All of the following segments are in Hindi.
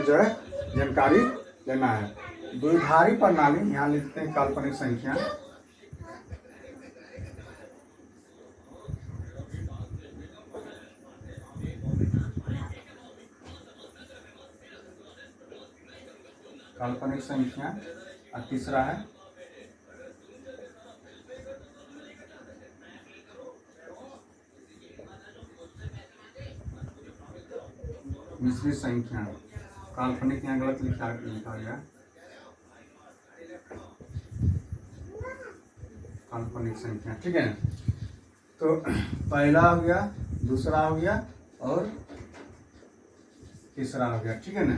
जो है जानकारी लेना है। द्विधारी प्रणाली, यहाँ लिखते हैं काल्पनिक संख्या। काल्पनिक संख्या और तीसरा है मिश्रित संख्या। काल्पनिक यहाँ गलत लिखा गया, काल्पनिक संख्या। ठीक है, तो पहला हो गया, दूसरा हो गया और तीसरा हो गया। ठीक है ना,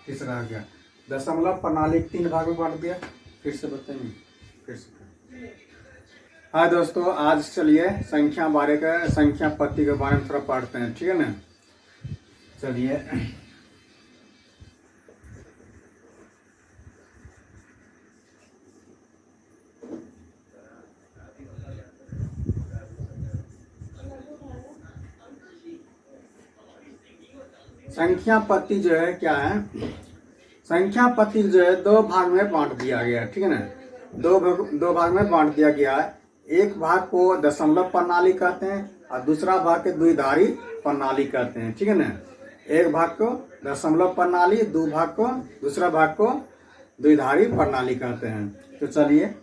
तीसरा हो गया। दशमलव प्रणाली 3 भाग में बांट दिया। फिर से बताइए, फिर से। हाँ दोस्तों, आज चलिए संख्या पत्ती के बारे में थोड़ा पढ़ते हैं। ठीक है ना, चलिए। संख्या पत्ती जो है क्या है, संख्या पत्ती जो है 2 भाग में बांट दिया गया है। ठीक है ना, दो भाग में बांट दिया गया है। एक भाग को दशमलव प्रणाली कहते हैं और दूसरा भाग के द्विधारी प्रणाली कहते हैं। ठीक है ना, एक भाग को दशमलव प्रणाली, दूसरा भाग को द्विधारी प्रणाली कहते हैं। तो चलिए,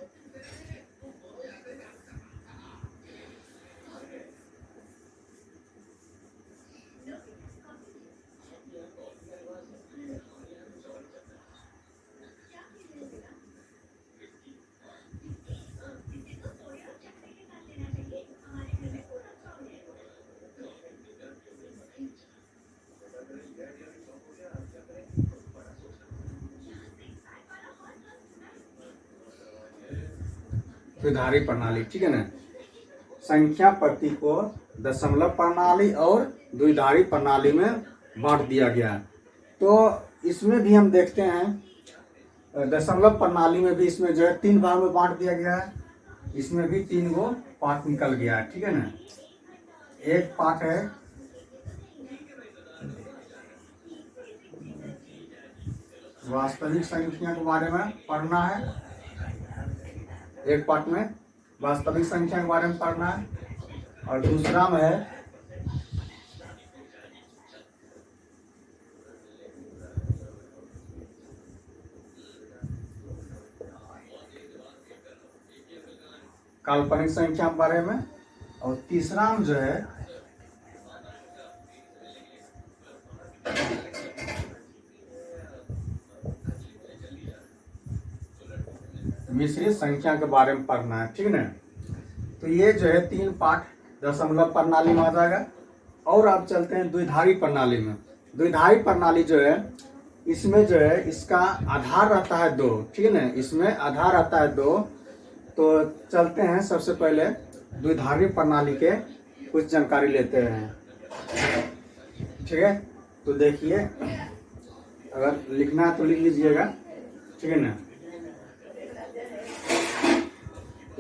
द्विधारी प्रणाली। ठीक है ना, संख्या पत्ती को दशमलव प्रणाली और द्विधारी प्रणाली में बांट दिया गया। तो इसमें भी हम देखते हैं, दशमलव प्रणाली में भी इसमें जो है 3 भाग में बांट दिया गया है। इसमें भी 3 गो पार्ट निकल गया है। ठीक है ना, एक पार्ट है वास्तविक संख्या के बारे में पढ़ना है, एक पार्ट में वास्तविक संख्या के बारे में पढ़ना है, और दूसरा में है काल्पनिक संख्या के बारे में, और तीसरा में जो है मिश्रित संख्या के बारे में पढ़ना है। ठीक है ना, तो ये जो है 3 पार्ट दशमलव प्रणाली में आ जाएगा। और आप चलते हैं द्विधारी प्रणाली में। द्विधारी प्रणाली जो है, इसमें जो है इसका आधार रहता है 2। ठीक है ना, इसमें आधार रहता है 2। तो चलते हैं, सबसे पहले द्विधारी प्रणाली के कुछ जानकारी लेते हैं। ठीक है, तो देखिए, अगर लिखना है तो लिख लीजिएगा। ठीक है ना,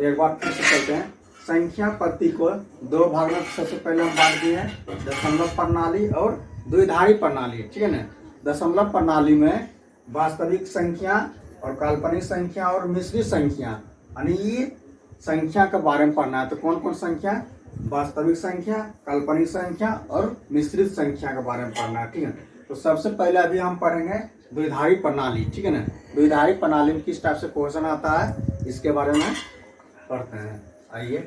एक बार फिर से चलते हैं। संख्या पत्ती को 2 भाग में सबसे पहले हम बांट दिए हैं, दशमलव प्रणाली और द्विधारी प्रणाली। ठीक है ना, दशमलव प्रणाली में वास्तविक संख्या और काल्पनिक संख्या और मिश्रित संख्या, यानी ये संख्या के बारे में पढ़ना है। तो कौन कौन संख्या, वास्तविक संख्या, काल्पनिक संख्या और मिश्रित संख्या के बारे में पढ़ना है। ठीक है, तो सबसे पहले अभी हम पढ़ेंगे द्विधारी प्रणाली। ठीक है ना, द्विधारी प्रणाली में किस टाइप से क्वेश्चन आता है, इसके बारे में पढ़ते हैं। आइए,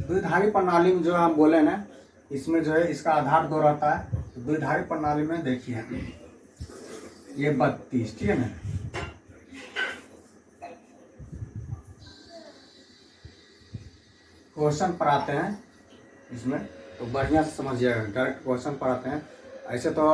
द्विधारी प्रणाली में जो हम बोले ना, इसमें जो है इसका आधार 2 रहता है। तो द्विधारी प्रणाली में देखिए, ये 32। ठीक है ना, क्वेश्चन पढ़ाते हैं इसमें, तो बढ़िया से समझिएगा। डायरेक्ट क्वेश्चन पढ़ाते हैं। ऐसे तो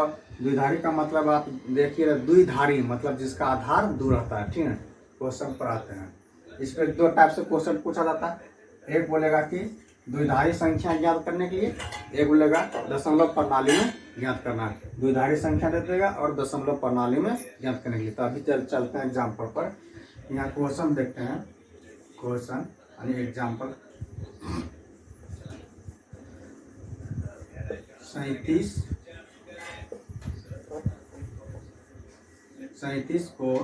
द्विधारी का मतलब आप देखिए, द्विधारी मतलब जिसका आधार 2 रहता है। ठीक है, क्वेश्चन पढ़ाते हैं। इस पर 2 टाइप से क्वेश्चन पूछा जाता है। एक बोलेगा कि द्विधारी संख्या ज्ञात करने के लिए, एक बोलेगा दशमलव प्रणाली में ज्ञात करना है। द्विधारी संख्या दे देगा और दशमलव प्रणाली में ज्ञात करने के लिए। तो अभी चलते हैं एग्जाम्पल पर। यहाँ क्वेश्चन देखते हैं, क्वेश्चन यानी एग्जाम्पल। 37 को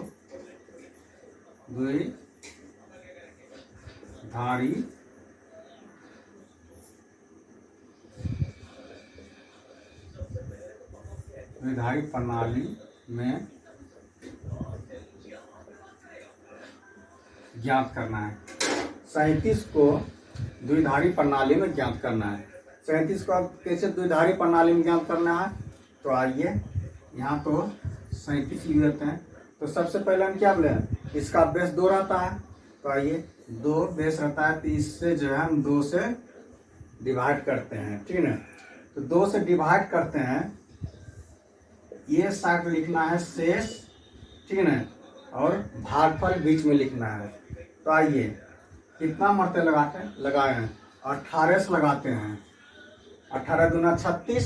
द्विधारी प्रणाली में ज्ञात करना है। 37 को द्विधारी प्रणाली में ज्ञात करना है। 37 को अब कैसे द्विधारी प्रणाली में ज्ञात करना है, तो आइए यहाँ तो 37 लिख देते हैं। तो सबसे पहले हम क्या बोले, इसका बेस 2 रहता है, तो आइए 2 बेस रहता है, तो इससे जो है हम 2 से डिवाइड करते हैं, ठीक है ना। तो 2 से डिवाइड करते हैं, ये साइड लिखना है शेष, ठीक है ना, और भागफल बीच में लिखना है। तो आइए कितना मरते लगाए हैं, 18 से लगाते हैं। 18 दूना 36,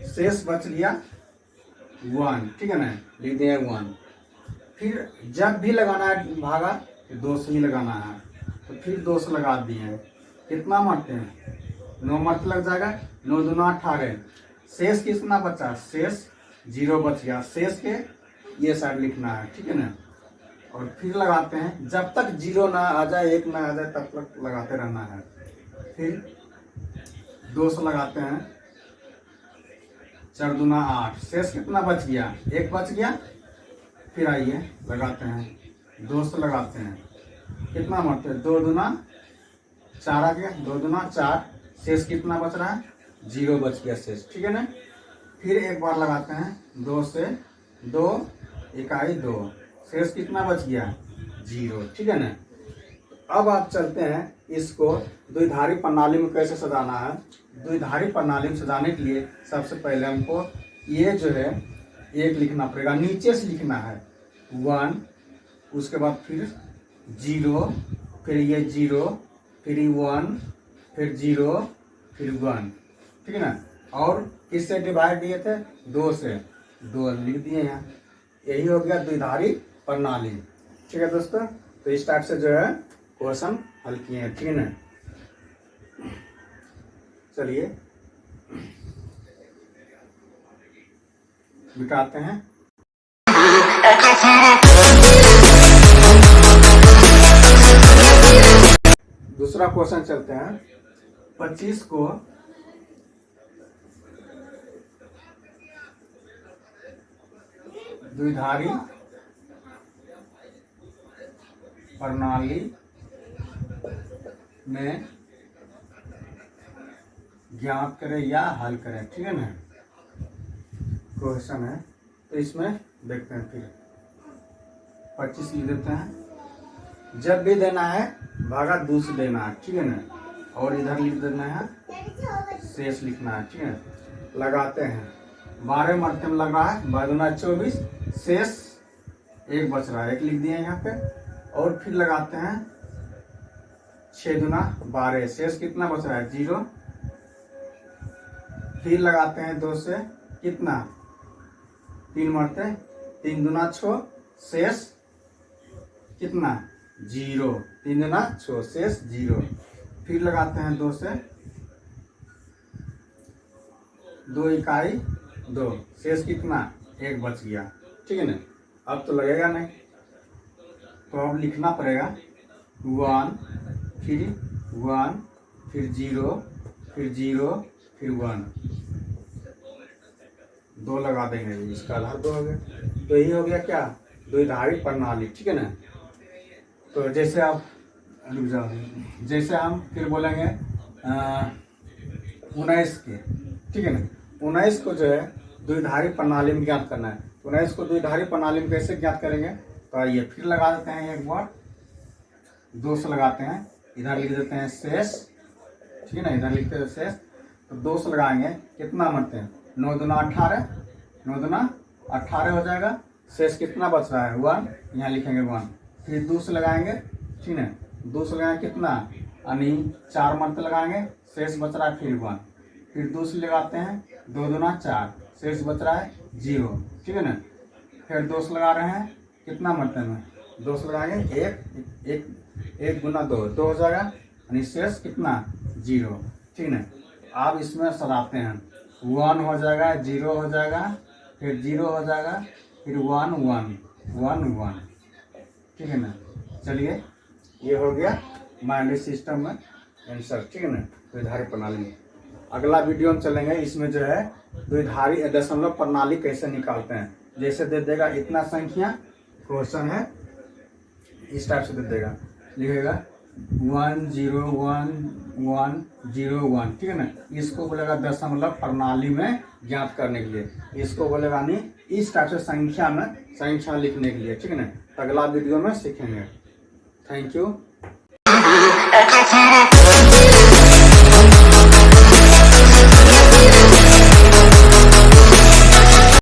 शेष बच लिया 1, ठीक है ना, लिख दिए 1। फिर जब भी लगाना है भागा तो 2 से ही लगाना है, तो फिर 2 से लगा दिए। कितना मरते हैं, 9 मरते लग जाएगा, 9 दूना 18। शेष कितना बचा, शेष 0 बच गया, शेष के ये साइड लिखना है, ठीक है ना। और फिर लगाते हैं, जब तक 0 ना आ जाए, 1 ना आ जाए, तब तक लगाते रहना है। फिर 2 से लगाते हैं, 4 दूना 8, शेष कितना बच गया, 1 बच गया। फिर आइए लगाते हैं, 2 से लगाते हैं, कितना मरते हैं, 2 दूना 4 आ गया, 2 दूना 4, शेष कितना बच रहा है, 0 बच गया शेष, ठीक है ना। फिर एक बार लगाते हैं, 2 से 2 इकाई 2, शेष कितना बच गया, 0, ठीक है ना। अब आप चलते हैं, इसको द्विधारी प्रणाली में कैसे सजाना है। द्विधारी प्रणाली में सजाने के लिए सबसे पहले हमको ये जो है 1 लिखना पड़ेगा, नीचे से लिखना है 1, उसके बाद फिर 0, फिर ये 0, फिर 1, फिर 0, फिर 1, ठीक है ना। और किससे डिवाइड दिए थे, 2 से, 2 लिख दिए यहाँ। यही हो गया द्विधारी प्रणाली, ठीक है दोस्तों। तो इस टाइप से जो है क्वेश्चन हल किए हैं, ठीक है ना। चलिए मिटाते हैं। दूसरा क्वेश्चन चलते हैं। 25 को द्विधारी प्रणाली में ज्ञात करें या हल करें, ठीक है ना। क्वेश्चन है, तो इसमें देखते हैं। फिर 25 लिख देते हैं, जब भी देना है भागा 2 से देना है, ठीक है ना। और इधर लिख देना है, शेष लिखना है, ठीक है। लगाते हैं, 12 मरते में लग रहा है, 12 दूना 24, शेष 1 बच रहा है, 1 लिख दिए यहाँ पे। और फिर लगाते हैं, 6 दूना 12, शेष कितना बच रहा है, 0। फिर लगाते हैं 2 से, कितना, 3 मरते, 3 दूना 6, शेष कितना, 0, 3 दूना 6, शेष 0। फिर लगाते हैं 2 से, 2 इकाई 2, शेष कितना, 1 बच गया, ठीक है ना। अब तो लगेगा नहीं, तो अब लिखना पड़ेगा 1, फिर 1, फिर 0, फिर 0, फिर 1, 2 लगा देंगे, इसका आधार 2 हो गया। तो यही हो गया क्या, द्विधारी प्रणाली, ठीक है ना। तो जैसे आप रुक जाओ, जैसे हम फिर बोलेंगे 19 के, ठीक है ना। 19 को जो है द्विधारी प्रणाली में ज्ञात करना है। 19 को द्विधारी प्रणाली में कैसे ज्ञात करेंगे, तो आइए फिर लगा देते हैं एक बार, 2 से लगाते हैं, इधर लिख देते हैं शेष, ठीक है ना, इधर लिखते हैं शेष। तो 2 से लगाएंगे, कितना मरते हैं, 9 दूना 18, 9 दूना 18 हो जाएगा, शेष कितना बच रहा है, 1, यहाँ लिखेंगे 1। फिर 2 से लगाएंगे, ठीक है, 2 से लगाएंगे कितना, यानी 4 मरते लगाएंगे, शेष बच रहा है फिर 1। फिर 2 से लगाते हैं, 2 दूना 4, शेष बच रहा है 0, ठीक है ना। फिर 2 से लगा रहे हैं, कितना मरते हैं, 2 से लगाएंगे, एक गुना 2 हो जाएगा, यानी शेष कितना 0, ठीक है। आप इसमें सराते हैं, 1 हो जाएगा, 0 हो जाएगा, फिर 0 हो जाएगा, फिर 1 1 1 1, ठीक है ना। चलिए ये हो गया बाइनरी सिस्टम में आंसर, ठीक है ना, द्विधारी प्रणाली में। अगला वीडियो में चलेंगे, इसमें जो है द्विधारी दशमलव प्रणाली कैसे निकालते हैं। जैसे दे देगा इतना संख्या, क्वेश्चन है इस टाइप से दे देगा, लिखेगा 1 0 1 1 0 1, ठीक है ना। इसको बोलेगा दशमलव प्रणाली में ज्ञात करने के लिए, इसको बोलेगा नहीं इस टाइप से संख्या में संख्या लिखने के लिए, ठीक है ना। अगला वीडियो में सीखेंगे। Thank you.